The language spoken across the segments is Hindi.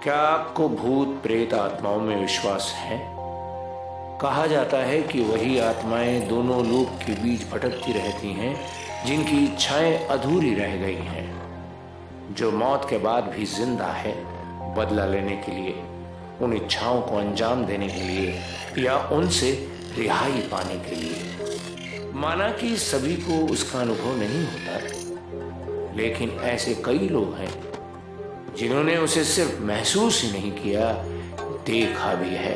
क्या आपको भूत प्रेत आत्माओं में विश्वास है? कहा जाता है कि वही आत्माएं दोनों लोक के बीच भटकती रहती हैं जिनकी इच्छाएं अधूरी रह गई हैं, जो मौत के बाद भी जिंदा है बदला लेने के लिए, उन इच्छाओं को अंजाम देने के लिए या उनसे रिहाई पाने के लिए। माना कि सभी को उसका अनुभव नहीं होता, लेकिन ऐसे कई लोग हैं जिन्होंने उसे सिर्फ महसूस ही नहीं किया, देखा भी है।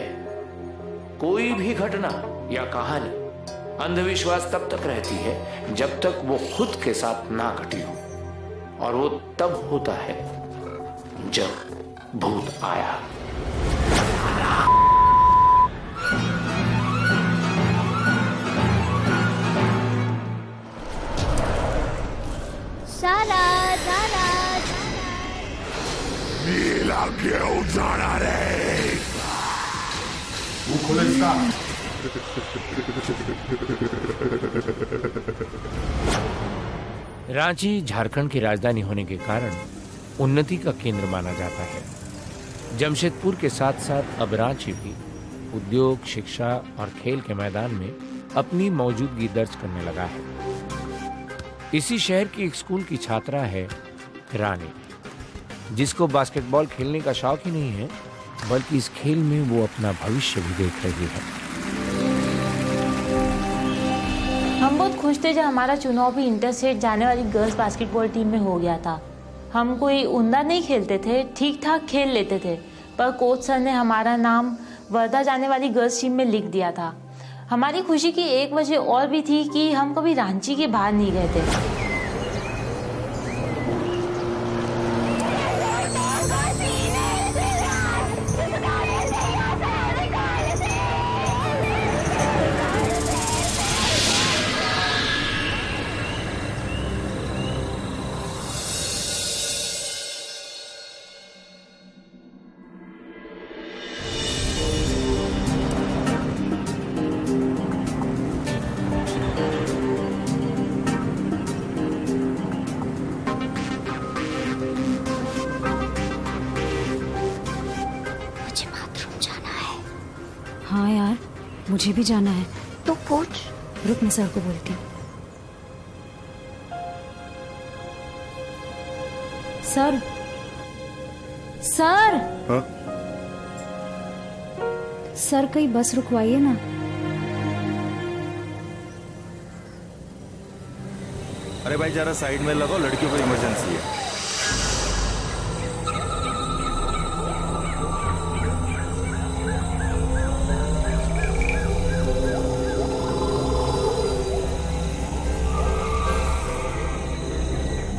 कोई भी घटना या कहानी अंधविश्वास तब तक रहती है जब तक वो खुद के साथ ना घटी हो, और वो तब होता है जब भूत आया। सारा सारा नीला क्यों जाना रे? वो खोले इसका। रांची झारखंड की राजधानी होने के कारण उन्नति का केंद्र माना जाता है। जमशेदपुर के साथ साथ अब रांची भी उद्योग, शिक्षा और खेल के मैदान में अपनी मौजूदगी दर्ज करने लगा है। इसी शहर की एक स्कूल की छात्रा है रानी, जिसको बास्केटबॉल खेलने का शौक ही नहीं है, बल्कि इस खेल में वो अपना भविष्य भी देख रही है। हम बहुत खुश थे जब हमारा चुनाव भी इंटर स्टेट जाने वाली गर्ल्स बास्केटबॉल टीम में हो गया था। हम कोई उम्दा नहीं खेलते थे, ठीक ठाक खेल लेते थे, पर कोच सर ने हमारा नाम वर्धा जाने वाली गर्ल्स टीम में लिख दिया था। हमारी खुशी की एक वजह और भी थी कि हम कभी रांची के बाहर नहीं गए थे। हाँ यार, मुझे भी जाना है। तो पूछ। रुक, मैं सर को बोलती हूँ। Sir, sir. हाँ? सर, कहीं बस रुकवाइए ना। अरे भाई जरा साइड में लगो, लड़कियों को इमरजेंसी है।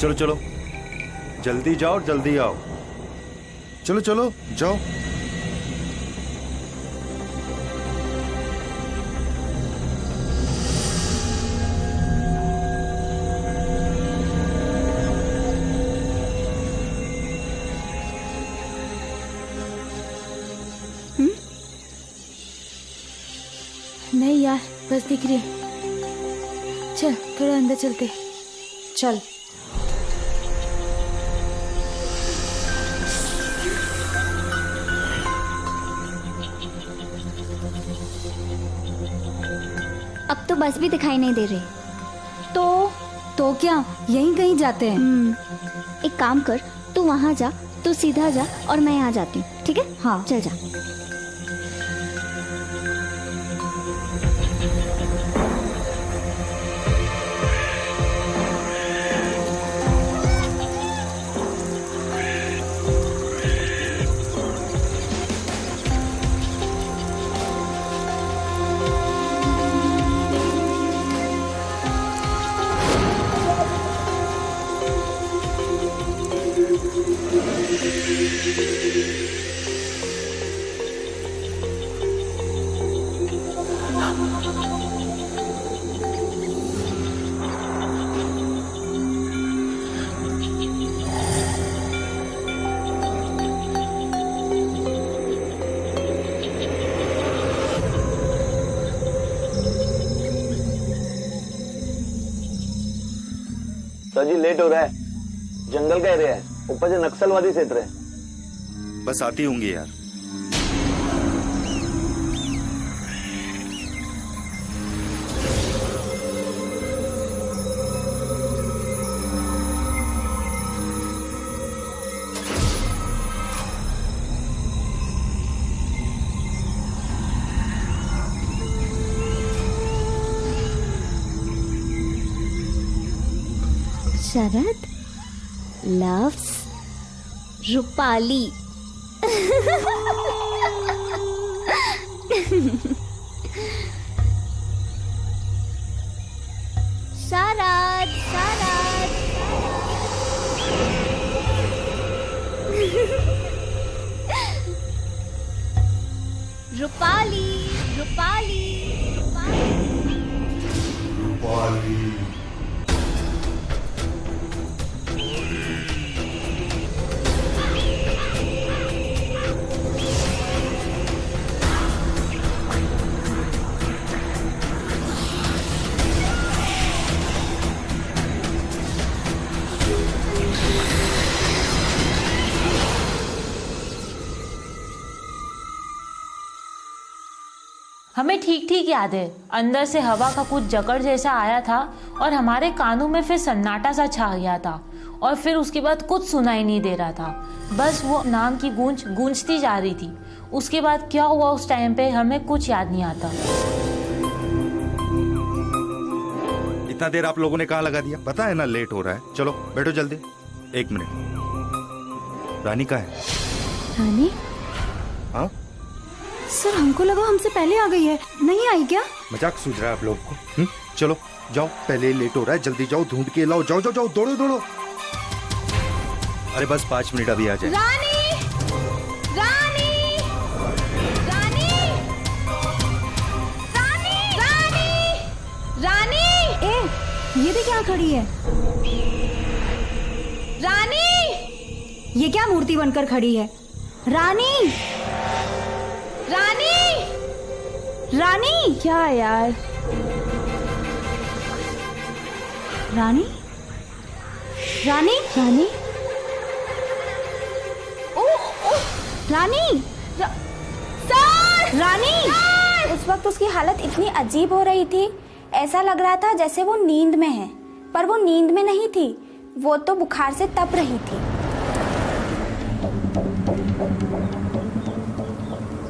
चलो चलो, जल्दी जाओ, जल्दी आओ। चलो चलो जाओ। नहीं यार, बस दिख रही है। चल थोड़ा अंदर चलते। चल। अब तो बस भी दिखाई नहीं दे रही। तो क्या, यहीं कहीं जाते हैं। एक काम कर, तू वहाँ जा, तू सीधा जा और मैं यहाँ जाती हूँ, ठीक है? हाँ चल जा। सर जी लेट हो रहा है, जंगल का एरिया है, ऊपर से नक्सलवादी क्षेत्र है। बस आती होंगी यार। शरद लव्स रूपाली। शरद शरद रूपाली रूपाली रूपाली। हमें ठीक ठीक याद है, अंदर से हवा का कुछ जकड़ जैसा आया था और हमारे कानों में फिर सन्नाटा सा छा गया था और फिर उसके बाद कुछ सुनाई नहीं दे रहा था, बस वो नाम की गूंज गूंजती जा रही थी। उसके बाद क्या हुआ उस टाइम पे हमें कुछ याद नहीं आता। इतना देर आप लोगों ने कहाँ लगा दिया? पता है ना लेट हो रहा है। चलो बैठो जल्दी। 1 मिनट। रानी कहाँ है? रानी? हाँ सर हमको लगा हमसे पहले आ गई है, नहीं आई क्या? मजाक सूझ रहा है आप लोगों को? चलो जाओ, पहले लेट हो रहा है, जल्दी जाओ, ढूंढ के लाओ। जाओ जाओ जाओ, दौड़ो दौड़ो। अरे बस 5 मिनट अभी आ जाए। रानी! रानी! रानी! रानी! रानी! रानी! ए, ये देख यहाँ खड़ी है। रानी! ये क्या मूर्ति बनकर खड़ी है? रानी! रानी! रानी! क्या यार? रानी? रानी? रानी? रानी! सर! रानी! उस वक्त उसकी हालत इतनी अजीब हो रही थी, ऐसा लग रहा था जैसे वो नींद में है, पर वो नींद में नहीं थी, वो तो बुखार से तप रही थी।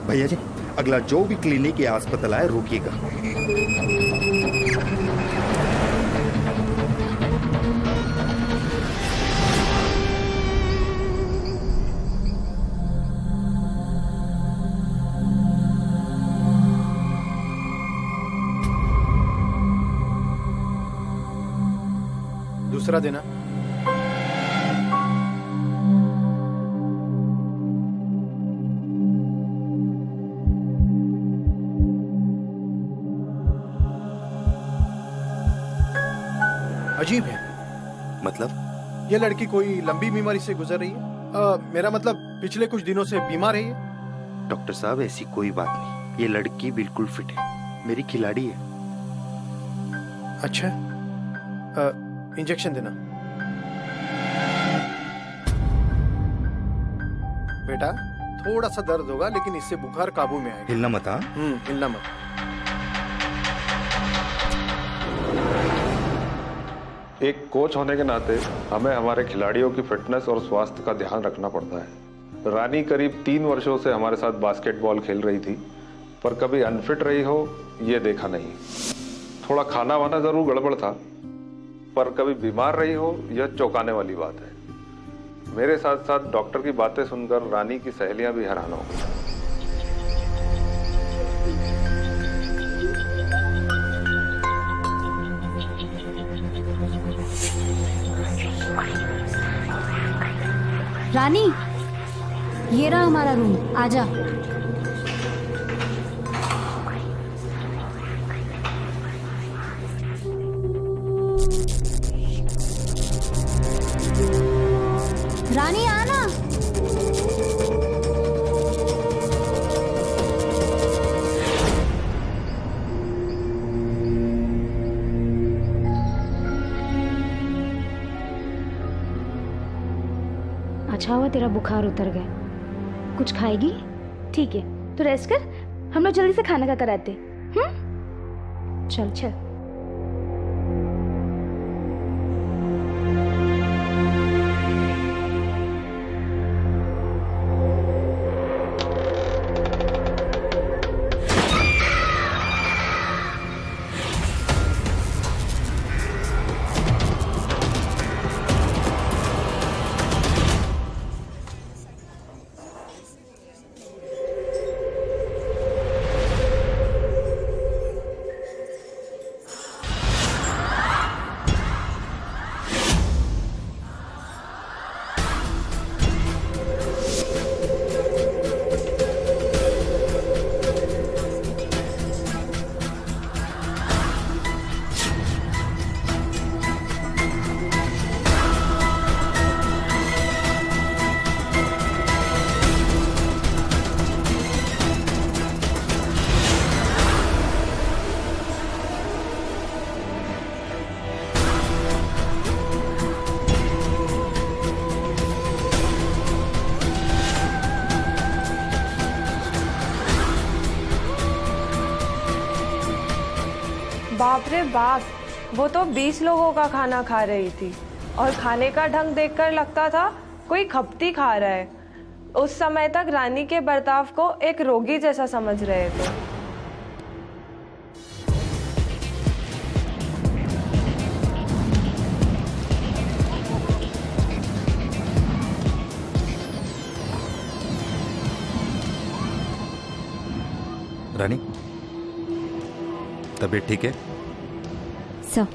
भैया जी, अगला जो भी क्लिनिक या अस्पताल है रोकिएगा। दूसरा देना। अजीब है। मतलब? ये लड़की कोई लंबी बीमारी से गुजर रही है। मेरा मतलब पिछले कुछ दिनों से बीमार है ये। डॉक्टर साहब ऐसी कोई बात नहीं, ये लड़की बिल्कुल फिट है, मेरी खिलाड़ी है। अच्छा, इंजेक्शन देना। बेटा थोड़ा सा दर्द होगा, लेकिन इससे बुखार काबू में आएगा। हिलना मत। हाँ हिलना मत। एक कोच होने के नाते हमें हमारे खिलाड़ियों की फिटनेस और स्वास्थ्य का ध्यान रखना पड़ता है। रानी करीब 3 वर्षों से हमारे साथ बास्केटबॉल खेल रही थी, पर कभी अनफिट रही हो ये देखा नहीं। थोड़ा खाना वाना जरूर गड़बड़ था, पर कभी बीमार रही हो यह चौंकाने वाली बात है। मेरे साथ साथ डॉक्टर की बातें सुनकर रानी की सहेलियां भी हैरान हो गई। रानी, ये रहा हमारा रूम, आजा। रानी आना। अच्छा हुआ तेरा बुखार उतर गया। कुछ खाएगी? ठीक है, तो रेस्ट कर, हम लोग जल्दी से खाना खा कर आते। चल चल। बाप रे बाप, वो तो 20 लोगों का खाना खा रही थी और खाने का ढंग देखकर लगता था कोई खपती खा रहा है। उस समय तक रानी के बर्ताव को एक रोगी जैसा समझ रहे थे। रानी, तबीयत ठीक है? सब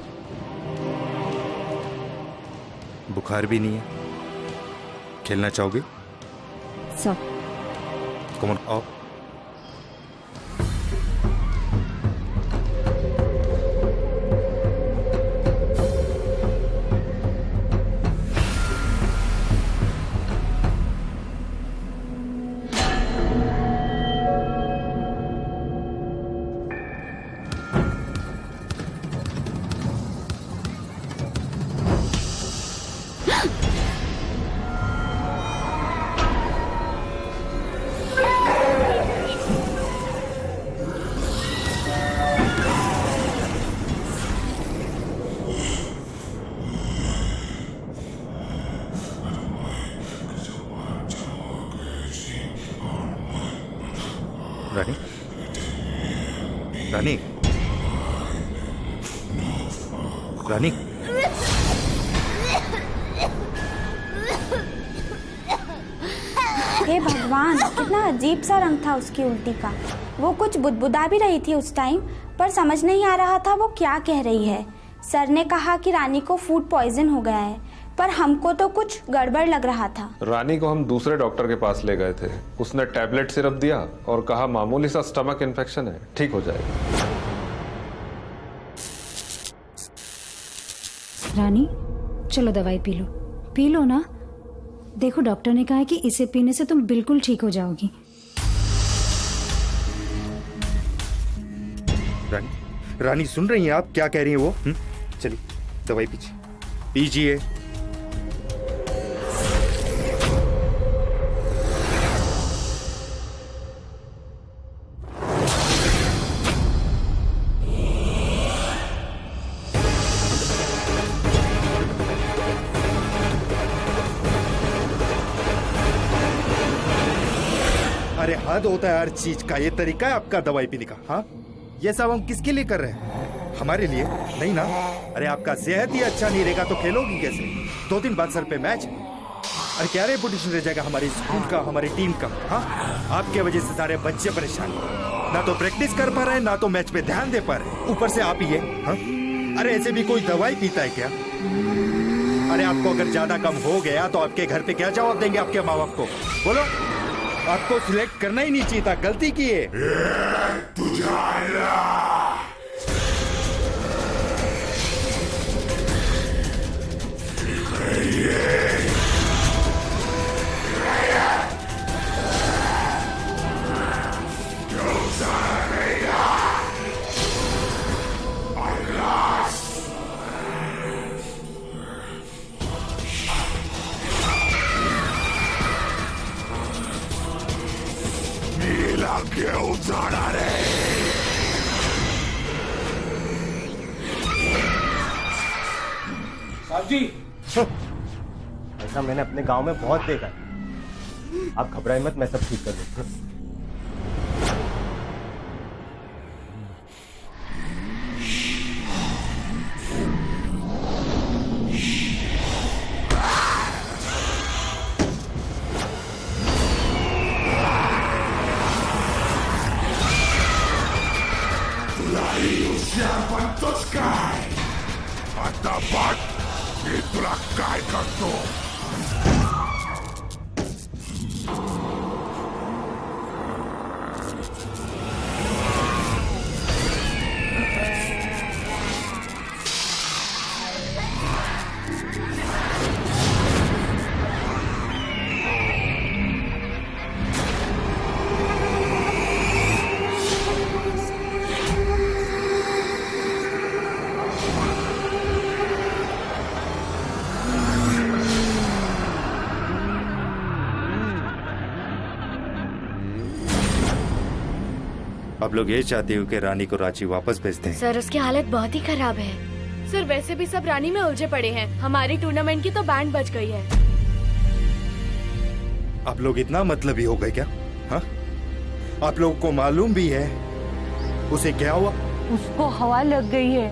बुखार भी नहीं है? खेलना चाहोगे? सब कम ऑन, आओ। रानी, रानी, रानी, हे भगवान, कितना अजीब सा रंग था उसकी उल्टी का। वो कुछ बुदबुदा भी रही थी उस टाइम, पर समझ नहीं आ रहा था वो क्या कह रही है। सर ने कहा कि रानी को फूड पॉइजन हो गया है, पर हमको तो कुछ गड़बड़ लग रहा था। रानी को हम दूसरे डॉक्टर के पास ले गए थे। उसने टैबलेट सिरप दिया और कहा मामूली सा स्टमक इन्फेक्शन है, ठीक हो जाएगा। रानी, चलो दवाई पी लो ना। देखो, डॉक्टर ने कहा है कि इसे पीने से तुम बिल्कुल ठीक हो जाओगी। रानी, रानी सुन रही हैं आप क्या कह रही हैं वो? चलिए दवाई पीजिए। अरे हद होता है हर चीज का। ये तरीका है आपका दवाई पीने का? हाँ, ये सब हम किसके लिए कर रहे हैं? हमारे लिए नहीं ना। अरे आपका सेहत ही अच्छा नहीं रहेगा तो खेलोगी कैसे? 2 दिन बाद सर पे मैच। अरे क्या रेपुटेशन रह जाएगा हमारी स्कूल का, हमारी टीम का? हाँ, आपके वजह से सारे बच्चे परेशान, ना तो प्रैक्टिस कर पा रहे, ना तो मैच पे ध्यान दे पा रहे, ऊपर से आप ही है। हाँ? अरे ऐसे भी कोई दवाई पीता है क्या? अरे आपको अगर ज्यादा कम हो गया तो आपके घर पे क्या जवाब देंगे आपके माँ बाप को? बोलो। आपको सिलेक्ट करना ही नहीं चाहिए था, गलती की है। क्यों जाना रे? साहब जी, ऐसा मैंने अपने गांव में बहुत देखा है। आप घबराए मत, मैं सब ठीक कर दूंगा। आता बघ मी तुला काय करतो. आप लोग ये चाहते हो कि रानी को रांची वापस भेज दें? सर उसकी हालत बहुत ही खराब है। सर वैसे भी सब रानी में उलझे पड़े हैं। हमारी टूर्नामेंट की तो बैंड बज गई है। आप लोग इतना मतलबी हो गए क्या? हाँ? आप लोगों को मालूम भी है उसे क्या हुआ? उसको हवा लग गई है।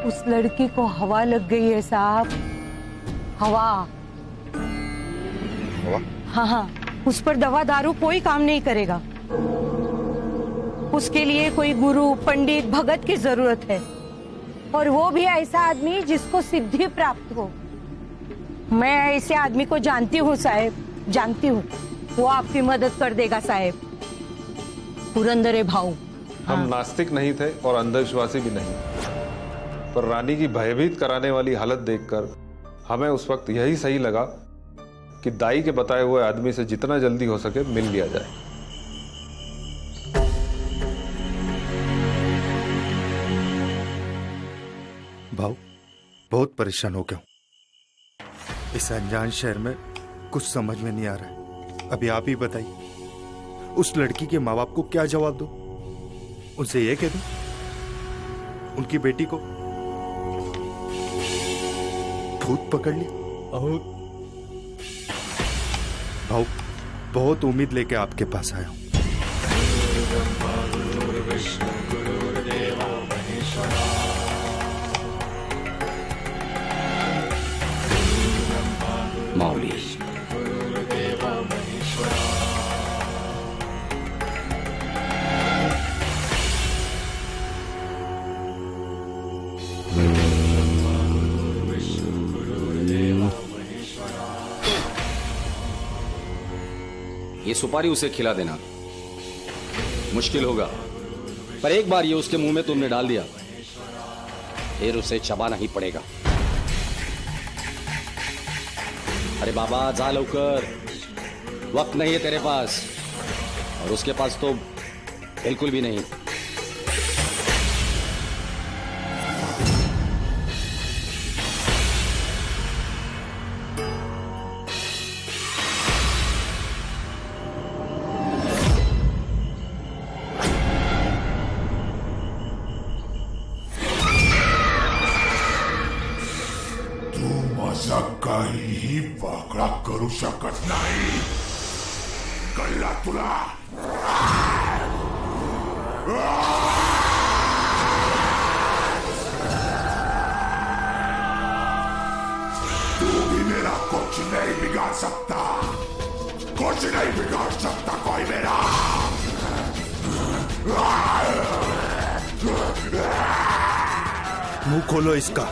उस लड़की को हवा लग गई है साहब, हवा। हाँ हाँ, उस पर दवा दारू कोई काम नहीं करेगा। उसके लिए कोई गुरु पंडित भगत की जरूरत है, और वो भी ऐसा आदमी जिसको सिद्धि प्राप्त हो। मैं ऐसे आदमी को जानती हूँ साहेब, जानती हूँ। वो आपकी मदद कर देगा साहेब। पुरंदरे भाऊ, हम नास्तिक नहीं थे और अंधविश्वासी भी नहीं, पर रानी की भयभीत कराने वाली हालत देखकर हमें उस वक्त यही सही लगा कि दाई के बताए हुए आदमी से जितना जल्दी हो सके मिल लिया जाए। भाऊ, बहुत परेशान हो गया हूं। इस अनजान शहर में कुछ समझ में नहीं आ रहा है। अभी आप ही बताइए, उस लड़की के माँ बाप को क्या जवाब दूं? उनसे ये कह दूं उनकी बेटी को भूत पकड़ लिया? भाऊ, बहुत उम्मीद लेके आपके पास आया हूं। मौली, ये सुपारी उसे खिला देना मुश्किल होगा, पर एक बार ये उसके मुंह में तुमने डाल दिया फिर उसे चबाना ही पड़ेगा। अरे बाबा जा लवकर, वक्त नहीं है तेरे पास, और उसके पास तो बिल्कुल भी नहीं। काहीही वाकडा करू शकत नाही, कळला तुला? तू भी मेरा कुछ नहीं बिगाड़ सकता, कुछ नहीं बिगाड़ सकता कोई मेरा। मुंह खोलो इसका।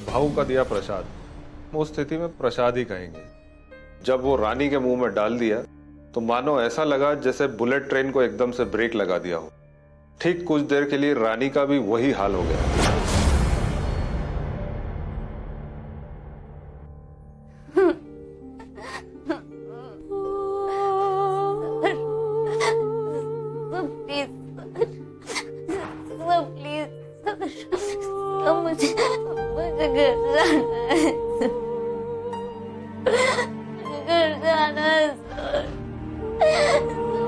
भाऊ का दिया प्रसाद वो स्थिति में प्रसाद ही कहेंगे। जब वो रानी के मुंह में डाल दिया तो मानो ऐसा लगा जैसे बुलेट ट्रेन को एकदम से ब्रेक लगा दिया हो। ठीक कुछ देर के लिए रानी का भी वही हाल हो गया।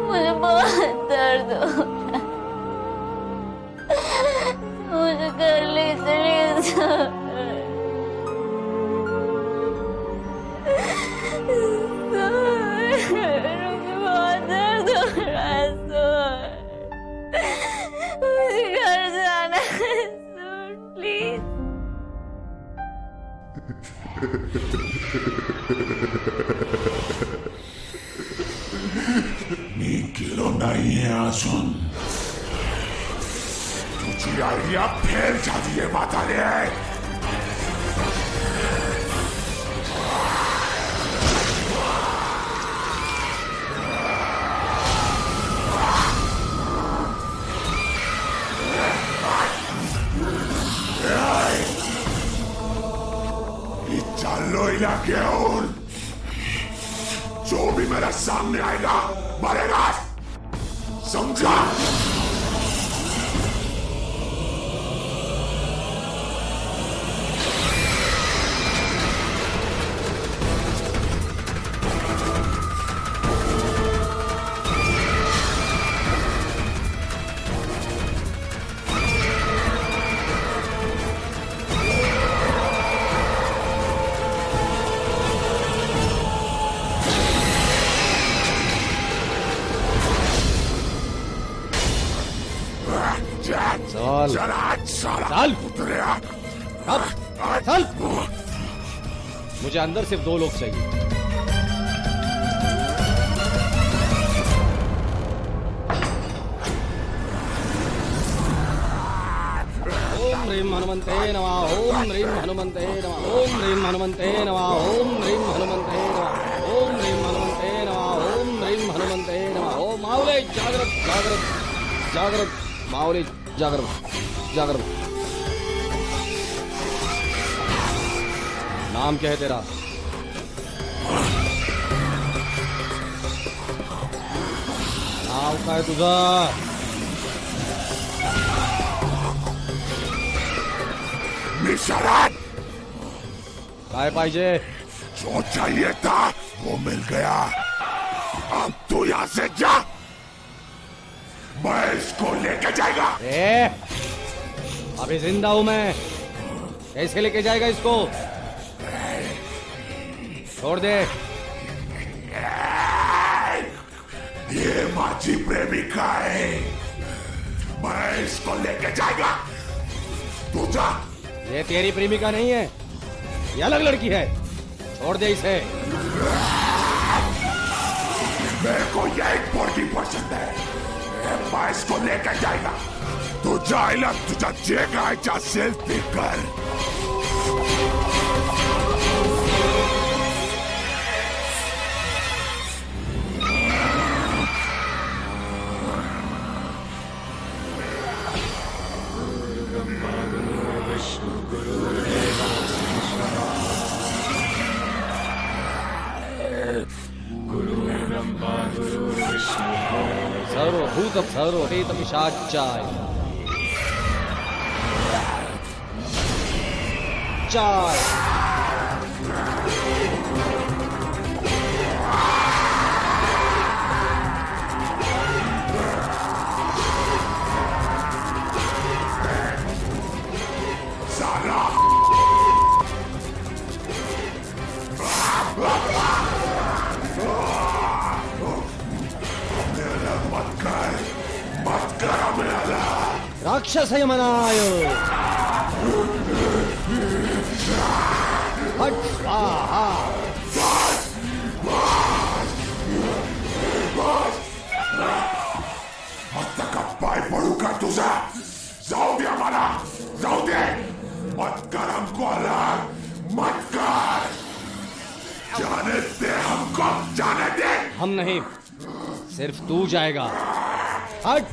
मुझे बहुत दर्द हो रहा है, मुझे घर ले चलिए। मुझे बहुत दर्द हो रहा है, मुझे घर जाना है प्लीज। किलो नहीं है आसुन, तुझी आइडिया फेल जाती है माता ने। चलो इलाके और जो भी मेरे सामने आएगा मरेगा, समझा? चल चल, मुझे अंदर सिर्फ 2 लोग चाहिए। ओम ह्रीं हनुमन्ते नमः, ओम ह्रीं हनुमन्ते नमः, ओम ह्रीं हनुमन्ते नमः, ओम ह्रीं हनुमन्ते नमः, ओम ह्रीं हनुमन्ते नमः, ओम ह्रीं हनुमन्ते नमः। ओम माऊले जागृत जागृत जागृत, माऊले जागृत जागृत। नाम क्या है तेरा? नाम काय तुझा? निशान काय पाहिजे? जो चाहिए था वो मिल गया। अब तू यहाँ से जा, मैं इसको लेके जाएगा। अभी जिंदा हूं मैं, कैसे लेके जाएगा इसको? छोड़ दे। ये माझी प्रेमिका है, मैं इसको लेके जाएगा। तू जा। ये तेरी प्रेमिका नहीं है, ये अलग लड़की है, छोड़ दे इसे। मेरे को यही बॉडी पसंद है, मैं इसको लेके जाएगा। तू जाएगा, तुझा जेगा सेल्फी कर। सर्वभूत सर्वहेत पिशाचाय चाय। साला मत कर मेरा राक्षस मनाय हट स्वाहा। आता का पाय पडू का तुझा? जाऊ दे आम्हाला, जाऊ दे। मत कर हमको अलग, मत कर। हम नहीं, सिर्फ तू जाएगा। हट।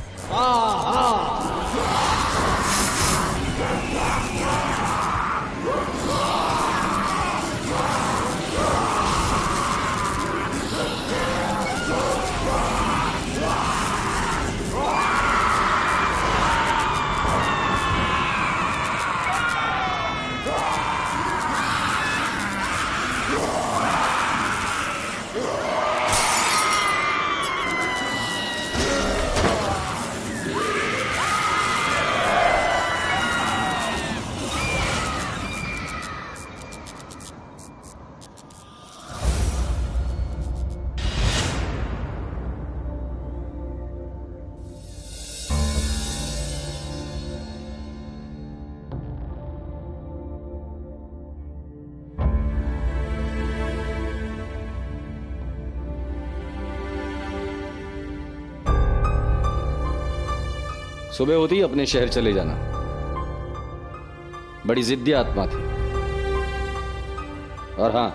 सुबह होती ही अपने शहर चले जाना। बड़ी जिद्दी आत्मा थी। और हां,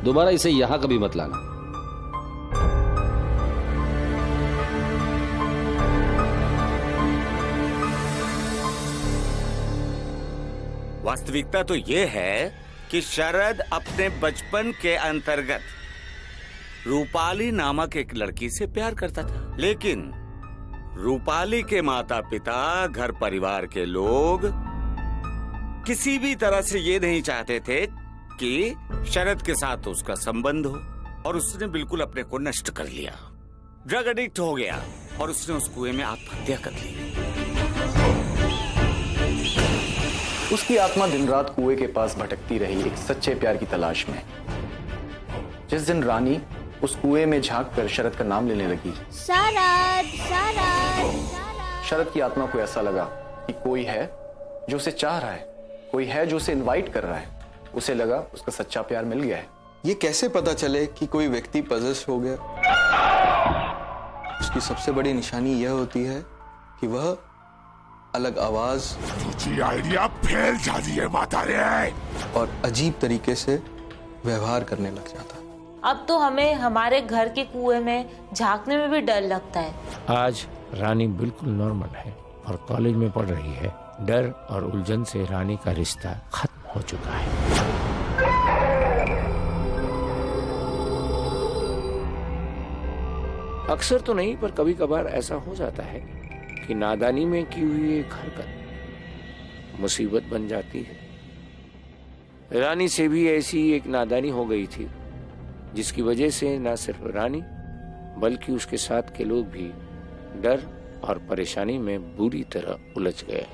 दोबारा इसे यहां कभी मत लाना। वास्तविकता तो यह है कि शरद अपने बचपन के अंतर्गत रूपाली नामक एक लड़की से प्यार करता था, लेकिन रूपाली के माता पिता, घर परिवार के लोग किसी भी तरह से ये नहीं चाहते थे कि शरद के साथ उसका संबंध हो, और उसने बिल्कुल अपने को नष्ट कर लिया। ड्रग एडिक्ट हो गया और उसने उस कुएं में आत्महत्या कर ली। उसकी आत्मा दिन रात कुएं के पास भटकती रही, एक सच्चे प्यार की तलाश में। जिस दिन रानी उस कुएं में झांक कर शरद का नाम लेने लगी, शरद शरद शरद की आत्मा को ऐसा लगा कि कोई है जो उसे चाह रहा है, कोई है जो उसे इनवाइट कर रहा है। उसे लगा उसका सच्चा प्यार मिल गया है। ये कैसे पता चले कि कोई व्यक्ति पजेस हो गया? उसकी सबसे बड़ी निशानी यह होती है कि वह अलग आवाज, तुझी आइडिया फेल जा रही है माता रे, और अजीब तरीके से व्यवहार करने लग जाता। अब तो हमें हमारे घर के कुएं में झांकने में भी डर लगता है। आज रानी बिल्कुल नॉर्मल है और कॉलेज में पढ़ रही है। डर और उलझन से रानी का रिश्ता खत्म हो चुका है। अक्सर तो नहीं, पर कभी कभार ऐसा हो जाता है कि नादानी में की हुई एक हरकत मुसीबत बन जाती है। रानी से भी ऐसी एक नादानी हो गई थी, जिसकी वजह से न सिर्फ रानी बल्कि उसके साथ के लोग भी डर और परेशानी में बुरी तरह उलझ गए।